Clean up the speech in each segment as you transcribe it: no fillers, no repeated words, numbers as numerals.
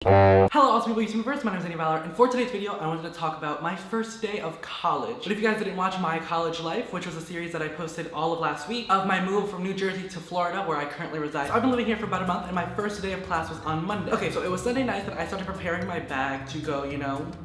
Hello, awesome people, YouTubers. My name is Andy, and for today's video, I wanted to talk about my first day of college. But if you guys didn't watch My College Life, which was a series that I posted all of last week, of my move from New Jersey to Florida, where I currently reside. So I've been living here for about a month, and my first day of class was on Monday. Okay, so it was Sunday night that I started preparing my bag to go,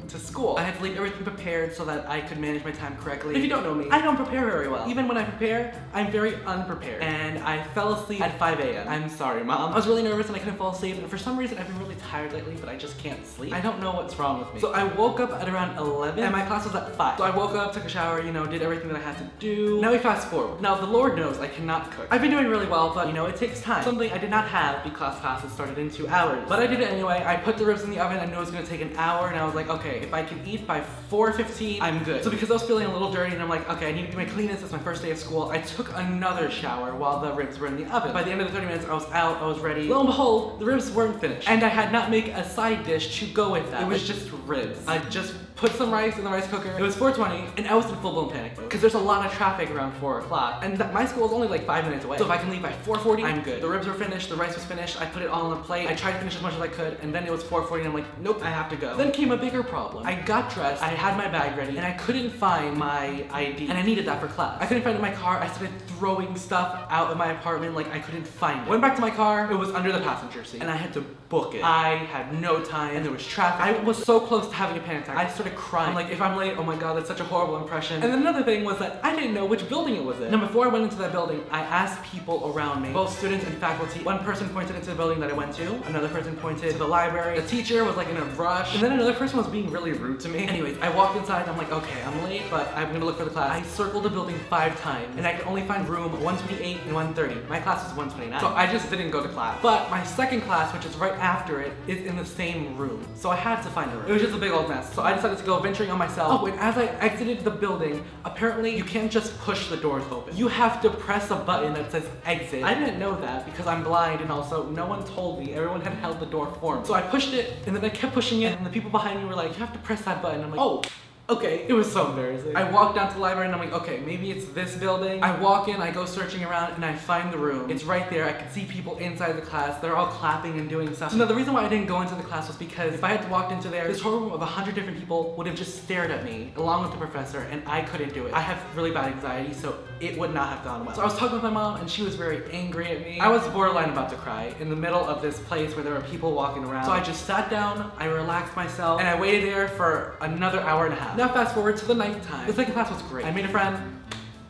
to school. I had to leave everything prepared so that I could manage my time correctly. If you don't know me, I don't prepare very well. Even when I prepare, I'm very unprepared. And I fell asleep at 5 a.m. I'm sorry, Mom. I was really nervous and I couldn't fall asleep, and for some reason, I've been really tired lately, but I just can't sleep. I don't know what's wrong with me. So I woke up at around 11 and my class was at 5. So I woke up, took a shower, did everything that I had to do. Now we fast forward. Now the Lord knows I cannot cook. I've been doing really well, but it takes time. Something I did not have because classes started in 2 hours. But I did it anyway. I put the ribs in the oven. I knew it was gonna take an hour, and I was like, okay, if I can eat by 4:15, I'm good. So because I was feeling a little dirty and I'm like, okay, I need to do my cleanest. It's my first day of school. I took another shower while the ribs were in the oven. By the end of the 30 minutes, I was out, I was ready. Lo and behold, the ribs weren't finished. And I had not made a side dish to go with that. It was just ribs. I just put some rice in the rice cooker. It was 4:20 and I was in full-blown panic mode because there's a lot of traffic around 4 o'clock and my school is only like 5 minutes away. So if I can leave by 4:40, I'm good. The ribs were finished, the rice was finished, I put it all on a plate. I tried to finish as much as I could, and then it was 4:40 and I'm like, nope, I have to go. Then came a bigger problem. I got dressed, I had my bag ready, and I couldn't find my ID, and I needed that for class. I couldn't find it in my car. I started throwing stuff out of my apartment like I couldn't find it. Went back to my car, it was under the passenger seat, and I had to book it. I had no time, and there was traffic. I was so close to having a panic attack. I started crying. I'm like, if I'm late, oh my god, that's such a horrible impression. And then another thing was that I didn't know which building it was in. Now before I went into that building, I asked people around me, both students and faculty. One person pointed into the building that I went to, another person pointed to the library, the teacher was like in a rush, and then another person was being really rude to me. Anyways, I walked inside, I'm like, okay, I'm late, but I'm gonna look for the class. I circled the building 5 times, and I could only find room 128 and 130. My class is 129, so I just didn't go to class. But my second class, which is right after it, is in the same room, so I had to find a room. It was just a big old mess, so I decided to go venturing on myself. Oh, and as I exited the building, apparently you can't just push the doors open. You have to press a button that says exit. I didn't know that because I'm blind, and also no one told me. Everyone had held the door for me. So I pushed it, and then I kept pushing it, and the people behind me were like, you have to press that button. I'm like, oh. Okay, it was so embarrassing. I walked down to the library and I'm like, okay, maybe it's this building. I walk in, I go searching around, and I find the room. It's right there. I can see people inside the class. They're all clapping and doing stuff. So now the reason why I didn't go into the class was because if I had walked into there, this whole room of 100 different people would have just stared at me along with the professor, and I couldn't do it. I have really bad anxiety, so it would not have gone well. So I was talking with my mom, and she was very angry at me. I was borderline about to cry in the middle of this place where there were people walking around. So I just sat down, I relaxed myself, and I waited there for another hour and a half. Now fast forward to the nighttime. The second class was great. I made a friend.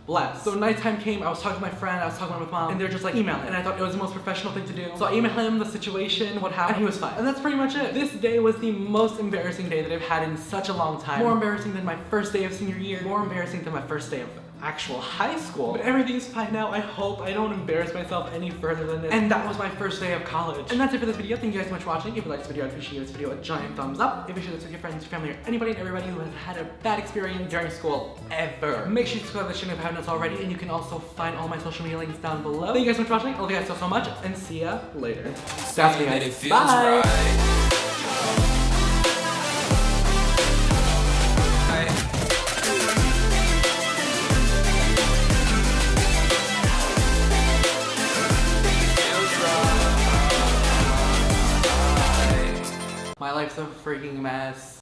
Blessed. So nighttime came, I was talking to my friend, I was talking with mom, and they're just like, email it. And I thought it was the most professional thing to do. So I emailed him the situation, what happened, and he was fine. And that's pretty much it. This day was the most embarrassing day that I've had in such a long time. More embarrassing than my first day of senior year. More embarrassing than my first day of actual high school. But everything's fine now. I hope I don't embarrass myself any further than this. And that was my first day of college. And that's it for this video. Thank you guys so much for watching. If you liked this video, I'd appreciate this video a giant thumbs up. If you share this with your friends, your family, or anybody and everybody who has had a bad experience during school ever. Make sure you subscribe to the channel if you haven't already, and you can also find all my social media links down below. Thank you guys so much for watching. I love you guys so much, and see ya later. That's me, guys. Bye. My life's a freaking mess.